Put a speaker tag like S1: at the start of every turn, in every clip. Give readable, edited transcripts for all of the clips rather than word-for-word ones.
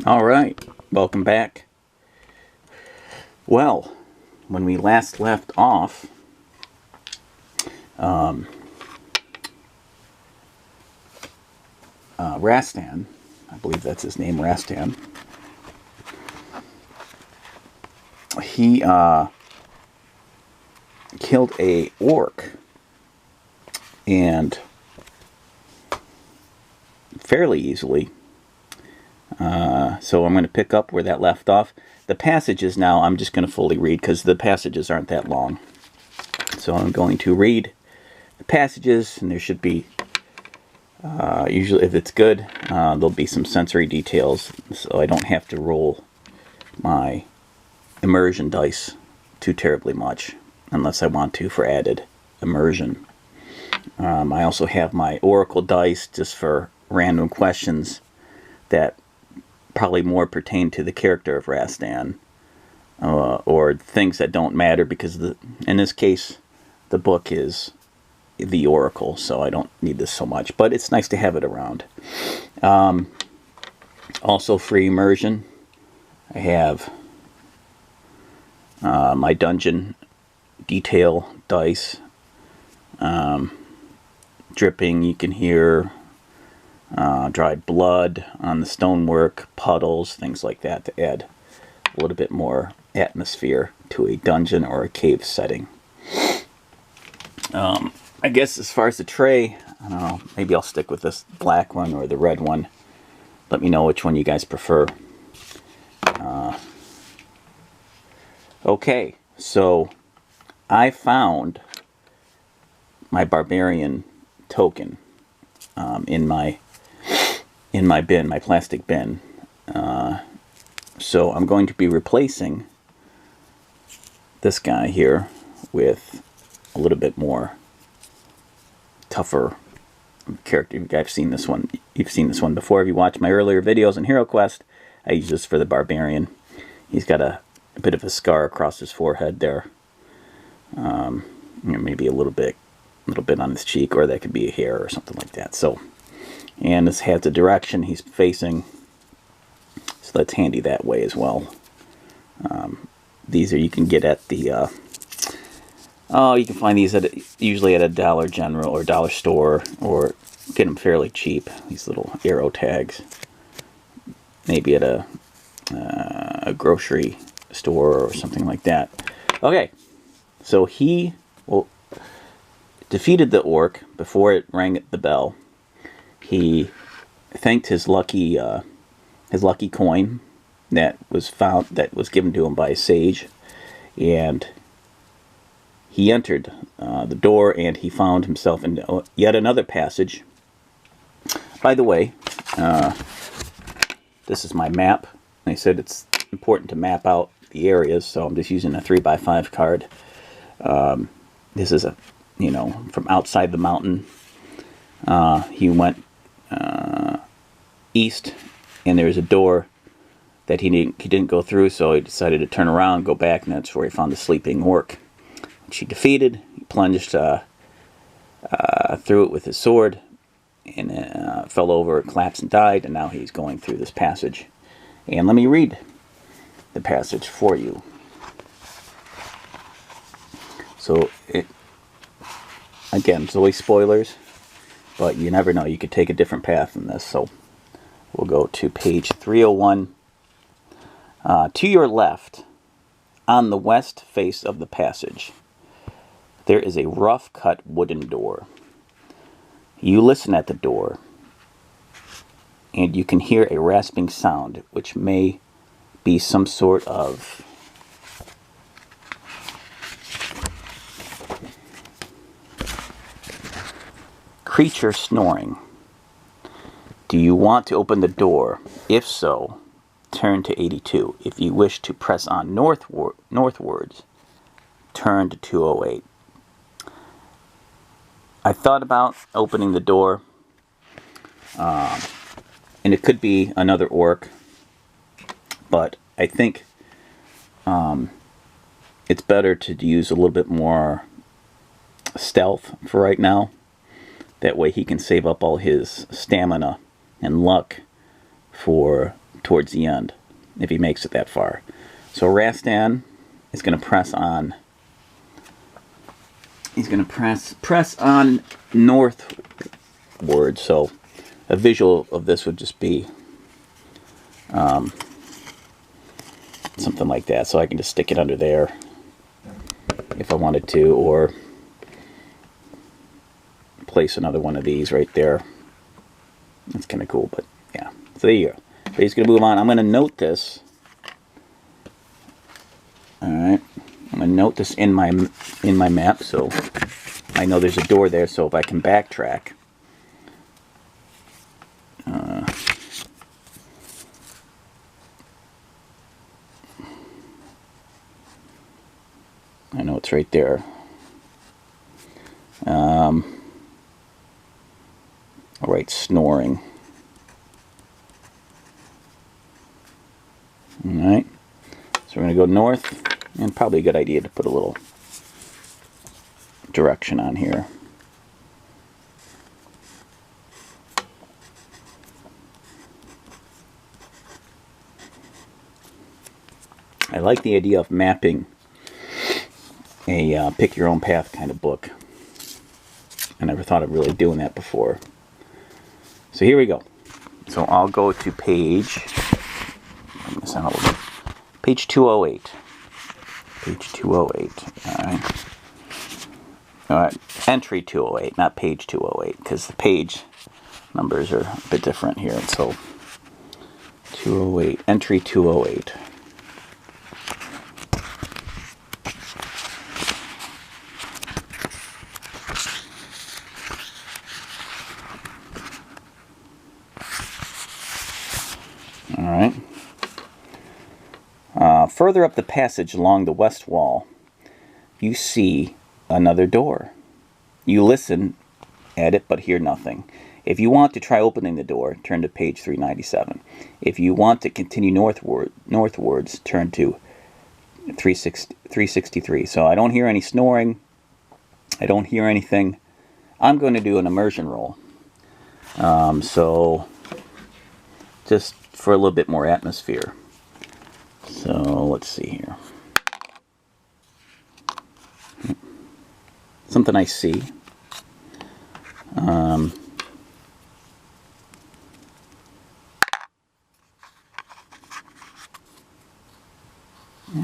S1: Alright, welcome back. Well, when we last left off, Rastan, I believe that's his name, Rastan, he killed a orc, and fairly easily. So I'm going to pick up where that left off. The passages now I'm just going to fully read because the passages aren't that long. So I'm going to read the passages, and there should be, usually if it's good, there'll be some sensory details, so I don't have to roll my immersion dice too terribly much, unless I want to for added immersion. I also have my oracle dice just for random questions that probably more pertain to the character of Rastan, or things that don't matter because in this case the book is the oracle, so I don't need this so much, but it's nice to have it around. Also free immersion, I have my dungeon detail dice, dripping, you can hear dried blood on the stonework, puddles, things like that, to add a little bit more atmosphere to a dungeon or a cave setting. I guess as far as the tray, I don't know, maybe I'll stick with this black one or the red one. Let me know which one you guys prefer. Okay, so I found my barbarian token in my bin, my plastic bin. So I'm going to be replacing this guy here with a little bit more tougher character. I've seen this one. You've seen this one before. If you watch my earlier videos on Hero Quest, I use this for the barbarian. He's got a bit of a scar across his forehead there. Maybe a little bit on his cheek, or that could be a hair or something like that. So, and this has the direction he's facing, so that's handy that way as well. These are, you can get at the you can find these usually at a Dollar General or Dollar Store, or get them fairly cheap, these little arrow tags, maybe at a grocery store or something like that. Okay, so he defeated the orc before it rang the bell. He thanked his lucky coin that was given to him by a sage, and he entered the door, and he found himself in yet another passage. By the way, this is my map. I said it's important to map out the areas, so I'm just using a 3x5 card. This is from outside the mountain. He went east, and there's a door that he didn't go through, so he decided to turn around, go back, and that's where he found the sleeping orc, which he defeated. He plunged through it with his sword, and fell over, collapsed, and died, and now he's going through this passage. And let me read the passage for you. So, again, it's always spoilers, but you never know. You could take a different path in this. So we'll go to page 301. To your left, on the west face of the passage, there is a rough-cut wooden door. You listen at the door, and you can hear a rasping sound, which may be some sort of creature snoring. Do you want to open the door? If so, turn to 82. If you wish to press on northwards, turn to 208. I thought about opening the door, and it could be another orc, but I think it's better to use a little bit more stealth for right now. That way he can save up all his stamina and luck for towards the end, if he makes it that far. So Rastan is going to press on. He's going to press on northward. So a visual of this would just be something like that. So I can just stick it under there if I wanted to, or place another one of these right there. That's kind of cool, but yeah. So there you go. But he's going to move on. I'm going to note this. Alright. I'm going to note this in my map, so I know there's a door there, so if I can backtrack. I know it's right there. Alright, snoring. Alright. So we're going to go north, and probably a good idea to put a little direction on here. I like the idea of mapping a pick your own path kind of book. I never thought of really doing that before. So here we go. So I'll go to page, page 208. Page 208. Alright. Alright. Entry 208, not page 208, because the page numbers are a bit different here. So 208. Entry 208. Alright. Further up the passage along the west wall, you see another door. You listen at it but hear nothing. If you want to try opening the door, turn to page 397. If you want to continue northwards, turn to 363. So I don't hear any snoring. I don't hear anything. I'm going to do an immersion roll. So just for a little bit more atmosphere. So let's see here. Something I see. And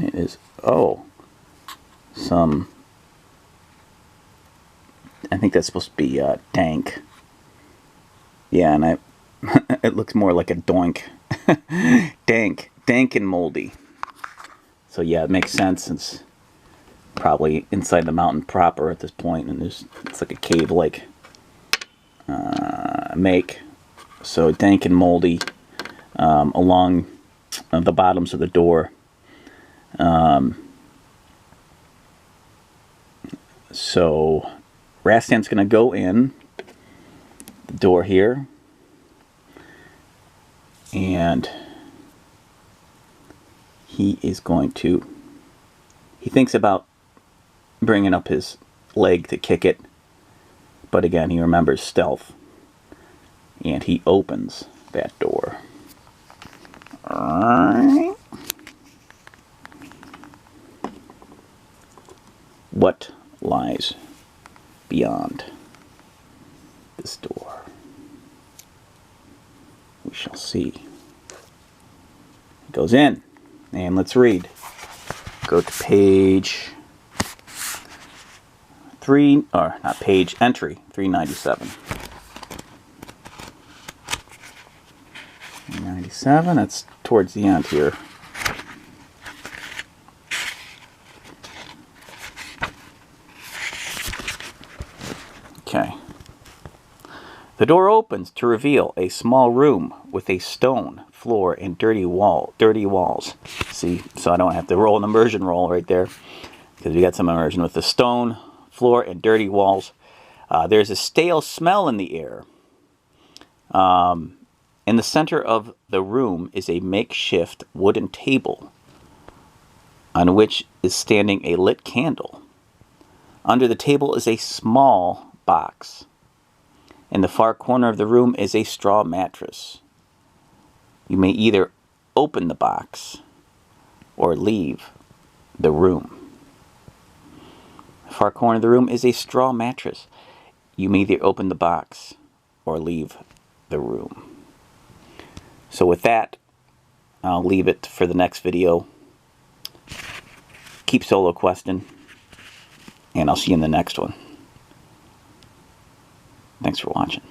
S1: it is, oh, I think that's supposed to be dank. Yeah, and it looks more like a doink. Dank and moldy. So yeah, it makes sense since probably inside the mountain proper at this point, and it's like a cave-like make. So dank and moldy along the bottoms of the door. So Rastan's going to go in the door here, and he is going to, he thinks about bringing up his leg to kick it, but again he remembers stealth, and he opens that door. Alright. What lies beyond this door? We shall see. It goes in, and let's read. Go to page 3, or not page, entry 397. 397, that's towards the end here. Okay. The door opens to reveal a small room with a stone floor and dirty walls. See, so I don't have to roll an immersion roll right there, because we got some immersion with the stone floor and dirty walls. There's a stale smell in the air. In the center of the room is a makeshift wooden table on which is standing a lit candle. Under the table is a small box. In the far corner of the room is a straw mattress. You may either open the box or leave the room. The far corner of the room is a straw mattress. You may either open the box or leave the room. So with that, I'll leave it for the next video. Keep solo questing, and I'll see you in the next one. Thanks for watching.